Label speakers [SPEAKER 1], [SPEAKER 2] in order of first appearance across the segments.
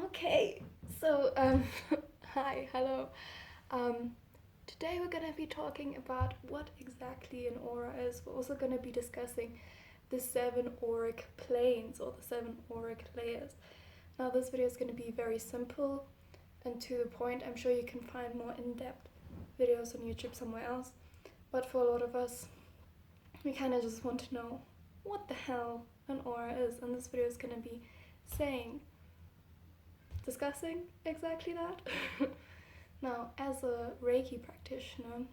[SPEAKER 1] Okay, so hi, hello. Um, Today we're gonna be talking about what exactly an aura is. We're also gonna be discussing the 7 auric planes or the 7 auric layers. Now, this video is gonna be very simple and to the point. I'm sure you can find more in-depth videos on YouTube somewhere else, but for a lot of us, we kind of just want to know what the hell an aura is, and this video is gonna be discussing exactly that. Now, as a Reiki practitioner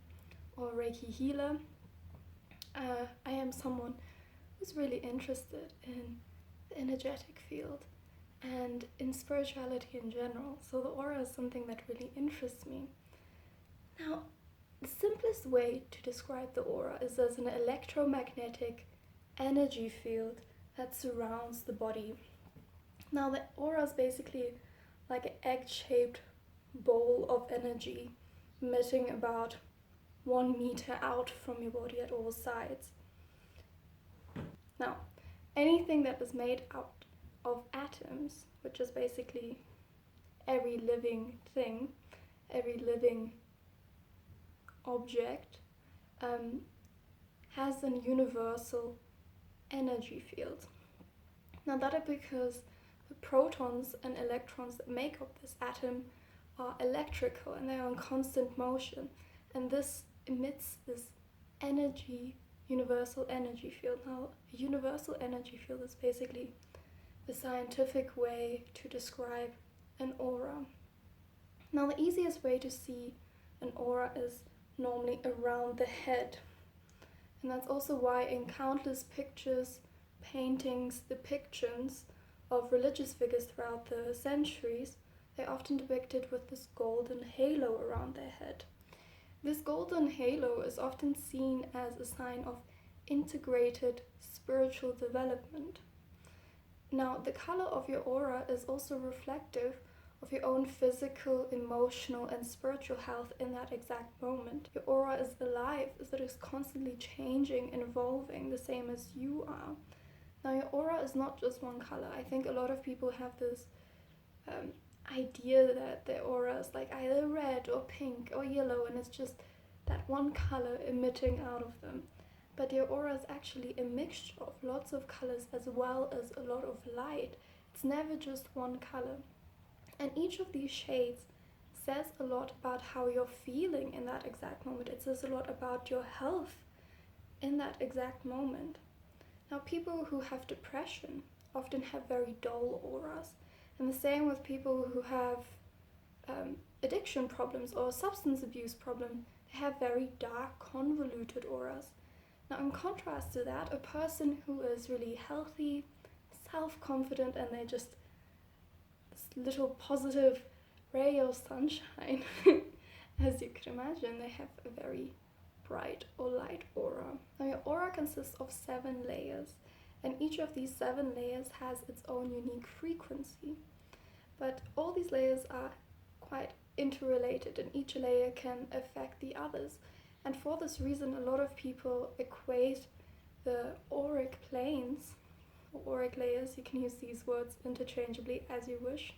[SPEAKER 1] or Reiki healer, I am someone who's really interested in the energetic field and in spirituality in general. So the aura is something that really interests me. Now, the simplest way to describe the aura is as an electromagnetic energy field that surrounds the body. Now, the aura is basically like an egg-shaped bowl of energy emitting about 1 meter out from your body at all sides. Now, anything that is made out of atoms, which is basically every living thing, every living object, has a universal energy field. Now, that is because the protons and electrons that make up this atom are electrical and they are in constant motion, and this emits this universal energy field. Now, a universal energy field is basically the scientific way to describe an aura. Now, the easiest way to see an aura is normally around the head, and that's also why in countless pictures, paintings, depictions of religious figures throughout the centuries, they're often depicted with this golden halo around their head. This golden halo is often seen as a sign of integrated spiritual development. Now, the color of your aura is also reflective of your own physical, emotional, and spiritual health in that exact moment. Your aura is alive, as it is constantly changing and evolving, the same as you are. Now, your aura is not just one color. I think a lot of people have this idea that their aura is like either red or pink or yellow, and it's just that one color emitting out of them. But your aura is actually a mixture of lots of colors as well as a lot of light. It's never just one color. And each of these shades says a lot about how you're feeling in that exact moment. It says a lot about your health in that exact moment. Now, people who have depression often have very dull auras, and the same with people who have addiction problems or substance abuse problems. They have very dark, convoluted auras. Now, in contrast to that, a person who is really healthy, self-confident, and they're just this little positive ray of sunshine, as you could imagine, they have a very bright or light aura. Now, your aura consists of 7 layers, and each of these 7 layers has its own unique frequency. But all these layers are quite interrelated, and each layer can affect the others. And for this reason, a lot of people equate the auric planes, or auric layers, you can use these words interchangeably as you wish,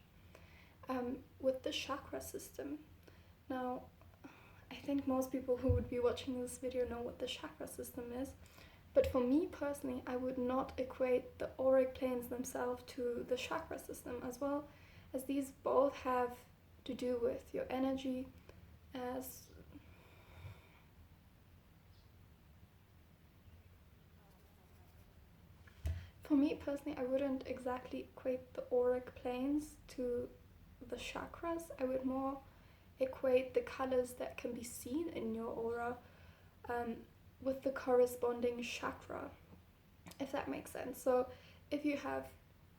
[SPEAKER 1] with the chakra system. Now, I think most people who would be watching this video know what the chakra system is. But for me personally, I would not equate the auric planes themselves to the chakra system, as well as these both have to do with your energy as for me personally, I wouldn't exactly equate the auric planes to the chakras. I would more equate the colors that can be seen in your aura with the corresponding chakra, if that makes sense. So if you have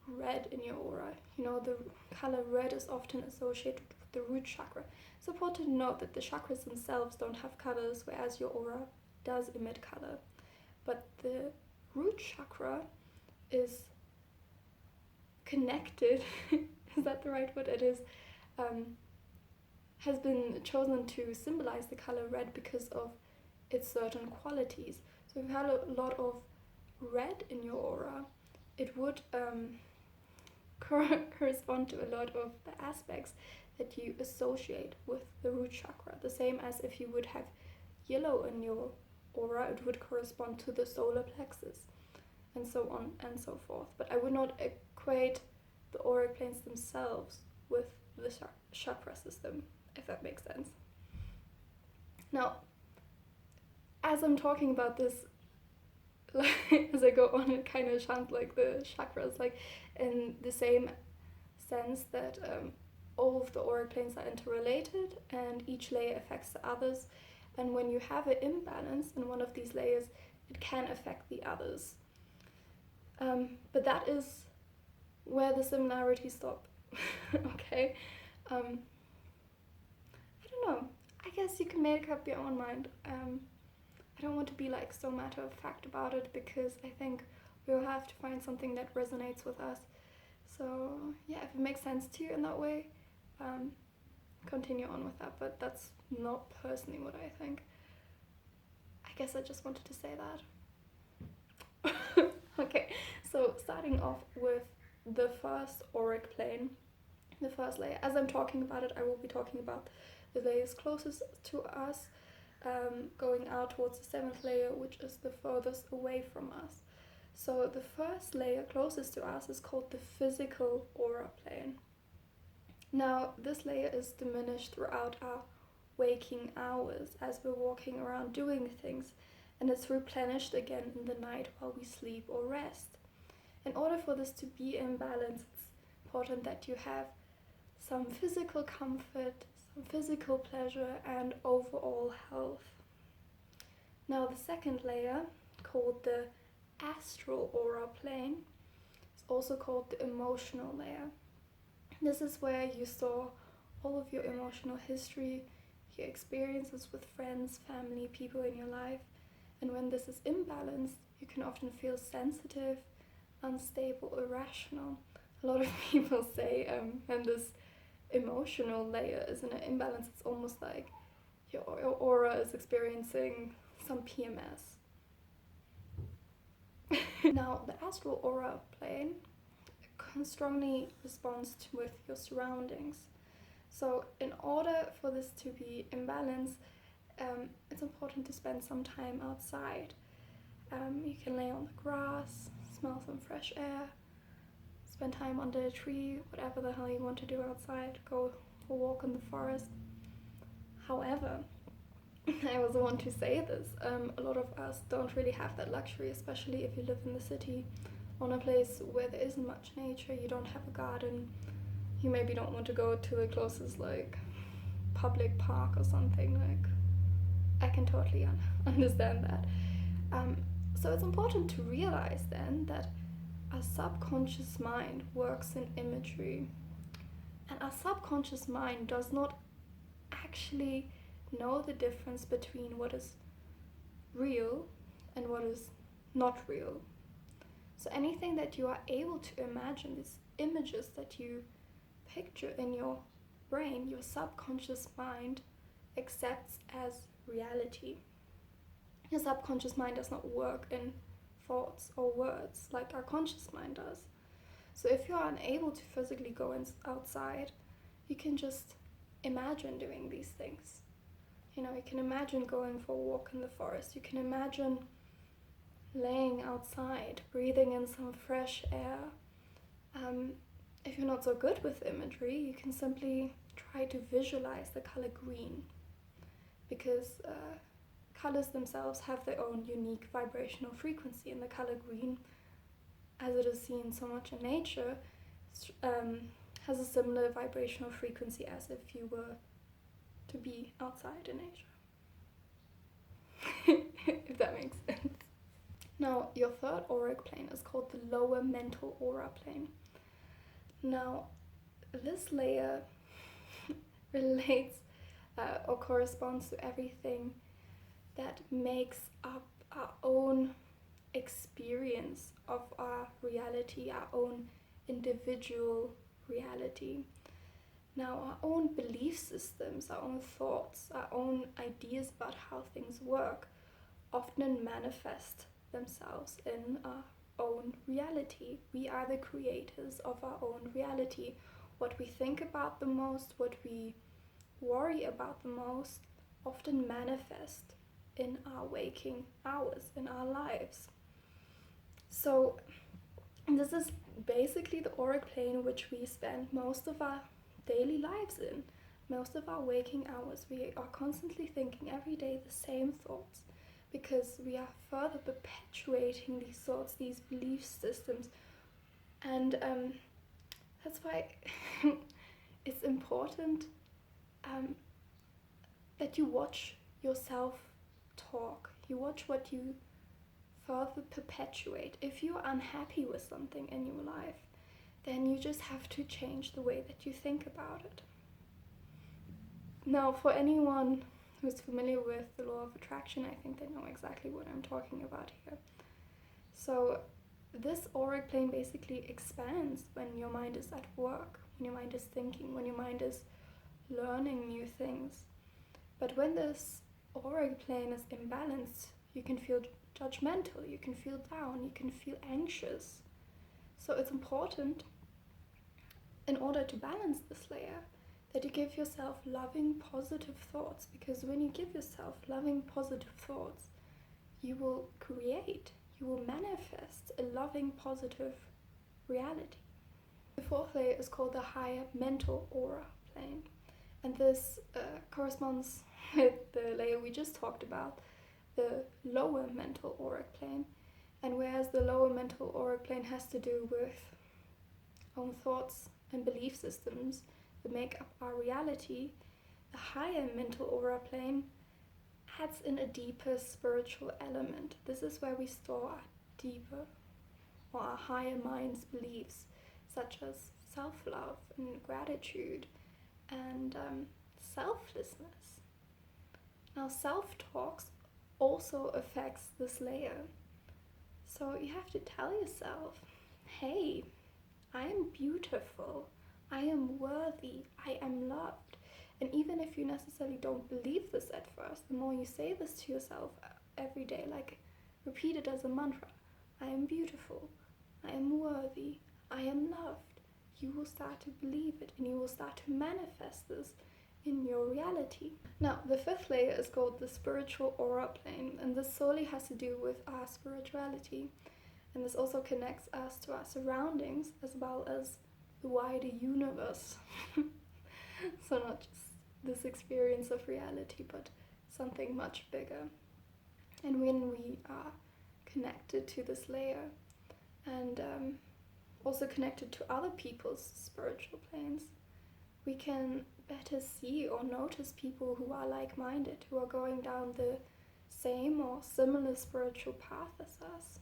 [SPEAKER 1] red in your aura, the color red is often associated with the root chakra. It's important to note that the chakras themselves don't have colors, whereas your aura does emit color. But the root chakra is connected, is that the right word? It is, has been chosen to symbolize the color red because of its certain qualities. So if you had a lot of red in your aura, it would correspond to a lot of the aspects that you associate with the root chakra. The same as if you would have yellow in your aura, it would correspond to the solar plexus, and so on and so forth. But I would not equate the auric planes themselves with the chakra system, if that makes sense. Now, as I'm talking about this, like, as I go on, it kind of sounds like the chakras, like in the same sense that all of the auric planes are interrelated and each layer affects the others. And when you have an imbalance in one of these layers, it can affect the others. But that is where the similarities stop. Okay? I don't know. I guess you can make up your own mind. I don't want to be like so matter of fact about it, because I think we'll have to find something that resonates with us. So yeah, if it makes sense to you in that way, continue on with that, but that's not personally what I think. I guess I just wanted to say that. Okay, so starting off with the first auric plane, the first layer. As I'm talking about it, I will be talking about the layers closest to us, going out towards the 7th layer, which is the furthest away from us. So the first layer closest to us is called the physical aura plane. Now, this layer is diminished throughout our waking hours as we're walking around doing things, and it's replenished again in the night while we sleep or rest. In order for this to be in balance, it's important that you have some physical comfort, some physical pleasure, and overall health. Now, the second layer, called the astral aura plane, is also called the emotional layer. This is where you store all of your emotional history, your experiences with friends, family, people in your life. And when this is imbalanced, you can often feel sensitive, unstable, irrational. A lot of people say when this emotional layer is in an imbalance, it's almost like your aura is experiencing some PMS. Now, the astral aura plane strongly responds with your surroundings. So in order for this to be in balance, it's important to spend some time outside. You can lay on the grass, smell some fresh air, spend time under a tree, whatever the hell you want to do outside, go for a walk in the forest. However, I also want to say this, a lot of us don't really have that luxury, especially if you live in the city, on a place where there isn't much nature, you don't have a garden, you maybe don't want to go to the closest like public park or something. Like, I can totally understand that. So it's important to realize then that our subconscious mind works in imagery, and our subconscious mind does not actually know the difference between what is real and what is not real. So anything that you are able to imagine, these images that you picture in your brain, your subconscious mind accepts as reality. Your subconscious mind does not work in thoughts or words like our conscious mind does. So if you are unable to physically go outside, you can just imagine doing these things. You know, you can imagine going for a walk in the forest. You can imagine laying outside, breathing in some fresh air. If you're not so good with imagery, you can simply try to visualize the color green, because colors themselves have their own unique vibrational frequency, and the color green, as it is seen so much in nature, has a similar vibrational frequency as if you were to be outside in nature. If that makes sense. Now, your third auric plane is called the lower mental aura plane. Now, this layer relates or corresponds to everything that makes up our own experience of our reality, our own individual reality. Now, our own belief systems, our own thoughts, our own ideas about how things work often manifest themselves in our own reality. We are the creators of our own reality. What we think about the most, what we worry about the most, often manifest in our waking hours, in our lives. So this is basically the auric plane which we spend most of our daily lives in, most of our waking hours. We are constantly thinking every day the same thoughts, because we are further perpetuating these thoughts, these belief systems. And that's why it's important that you watch yourself talk. You watch what you further perpetuate. If you're unhappy with something in your life, then you just have to change the way that you think about it. Now, for anyone who's familiar with the law of attraction, I think they know exactly what I'm talking about here. So this auric plane basically expands when your mind is at work, when your mind is thinking, when your mind is learning new things. But when this auric plane is imbalanced, you can feel judgmental, you can feel down, you can feel anxious. So it's important, in order to balance this layer, that you give yourself loving, positive thoughts, because when you give yourself loving, positive thoughts, you will create, you will manifest a loving, positive reality. The fourth layer is called the higher mental aura plane, and this corresponds with the layer we just talked about, the lower mental auric plane. And whereas the lower mental auric plane has to do with own thoughts and belief systems that make up our reality, the higher mental aura plane adds in a deeper spiritual element. This is where we store our deeper or our higher mind's beliefs, such as self-love and gratitude and selflessness. Now, self-talks also affects this layer. So you have to tell yourself, hey, I am beautiful, I am worthy, I am loved. And even if you necessarily don't believe this at first, the more you say this to yourself every day, like repeat it as a mantra, I am beautiful, I am worthy, I am loved, you will start to believe it and you will start to manifest this in your reality. Now, the fifth layer is called the spiritual aura plane, and this solely has to do with our spirituality. And this also connects us to our surroundings as well as the wider universe. So not just this experience of reality, but something much bigger. And when we are connected to this layer and also connected to other people's spiritual planes, we can better see or notice people who are like-minded, who are going down the same or similar spiritual path as us.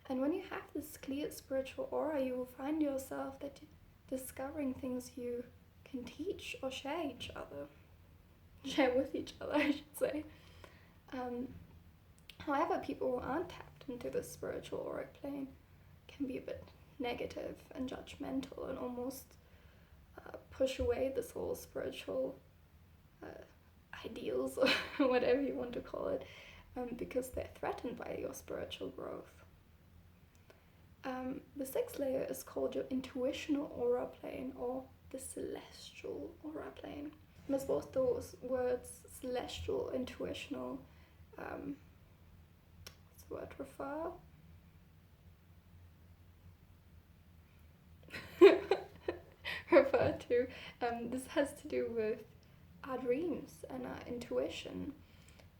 [SPEAKER 1] And when you have this clear spiritual aura, you will find yourself that discovering things you can teach or share with each other, I should say. However, people who aren't tapped into the spiritual auric plane can be a bit negative and judgmental and almost push away this whole spiritual ideals or whatever you want to call it, because they're threatened by your spiritual growth. The sixth layer is called your intuitional aura plane or the celestial aura plane. As both those words, celestial, intuitional, what's the word, refer to, this has to do with our dreams and our intuition,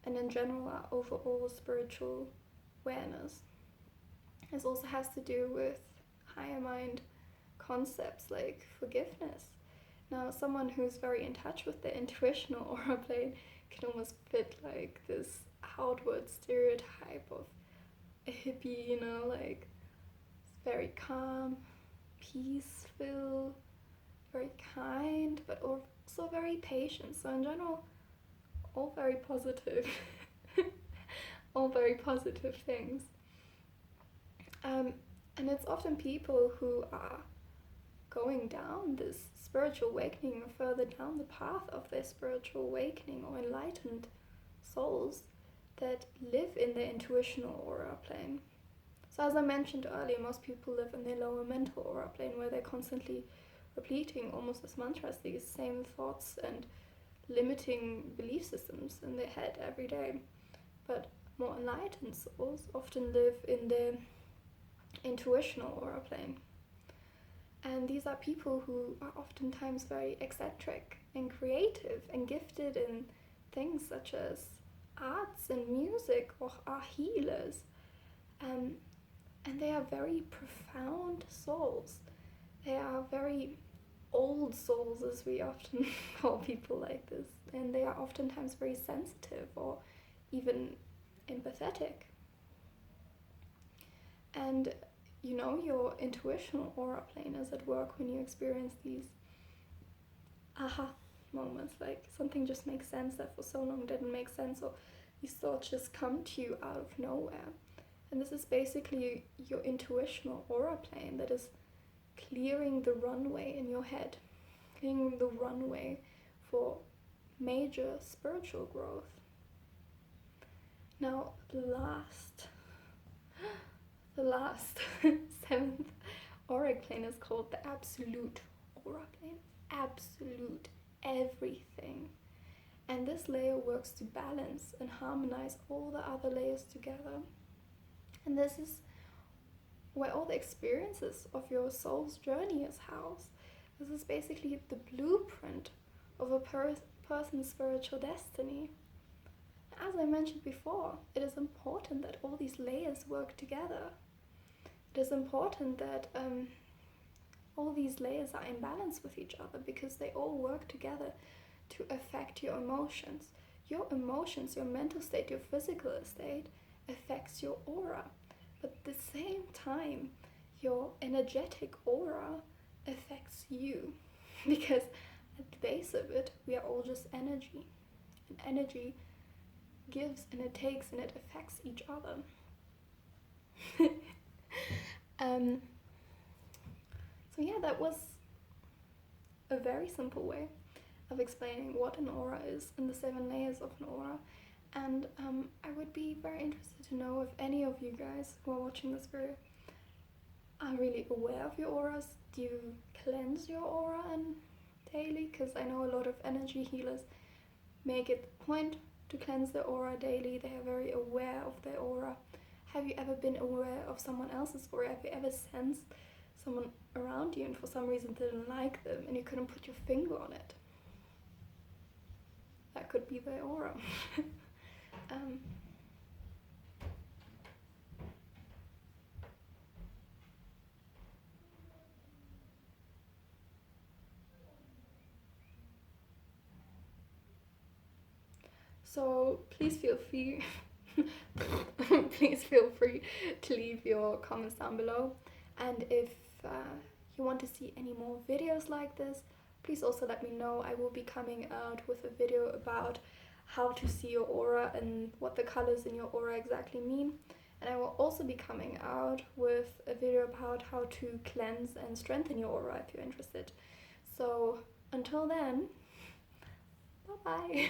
[SPEAKER 1] and in general our overall spiritual awareness. This also has to do with higher mind concepts like forgiveness. Now, someone who's very in touch with the intuitional aura plane can almost fit like this outward stereotype of a hippie, you know, like very calm, peaceful, very kind, but also very patient. So in general, all very positive, all very positive things. And it's often people who are going down this spiritual awakening or further down the path of their spiritual awakening or enlightened souls that live in the intuitional aura plane. So as I mentioned earlier, most people live in their lower mental aura plane, where they're constantly repeating almost as mantras these same thoughts and limiting belief systems in their head every day. But more enlightened souls often live in the intuitional aura plane. And these are people who are oftentimes very eccentric and creative and gifted in things such as arts and music, or are healers. And they are very profound souls. They are very old souls, as we often call people like this. And they are oftentimes very sensitive or even empathetic. And you know, your intuitional aura plane is at work when you experience these aha moments, like something just makes sense that for so long didn't make sense, or these thoughts just come to you out of nowhere. And this is basically your intuitional aura plane that is clearing the runway in your head, clearing the runway for major spiritual growth. Now, the last seventh auric plane is called the absolute aura plane. Absolute everything. And this layer works to balance and harmonize all the other layers together. And this is where all the experiences of your soul's journey is housed. This is basically the blueprint of a person's spiritual destiny. As I mentioned before, it is important that all these layers work together. It is important that all these layers are in balance with each other, because they all work together to affect your emotions. Your emotions, your mental state, your physical state affects your aura. But at the same time, your energetic aura affects you. Because at the base of it, we are all just energy. And energy gives and it takes and it affects each other. So yeah, that was a very simple way of explaining what an aura is and the 7 layers of an aura. And I would be very interested to know if any of you guys who are watching this video are really aware of your auras. Do you cleanse your aura daily? Because I know a lot of energy healers make it a point to cleanse their aura daily. They are very aware of their aura. Have you ever been aware of someone else's aura? Have you ever sensed someone around you and for some reason didn't like them and you couldn't put your finger on it? That could be their aura. So please feel free please feel free to leave your comments down below, and if you want to see any more videos like this, please also let me know. I will be coming out with a video about how to see your aura and what the colors in your aura exactly mean, and I will also be coming out with a video about how to cleanse and strengthen your aura if you're interested. So until then, bye bye.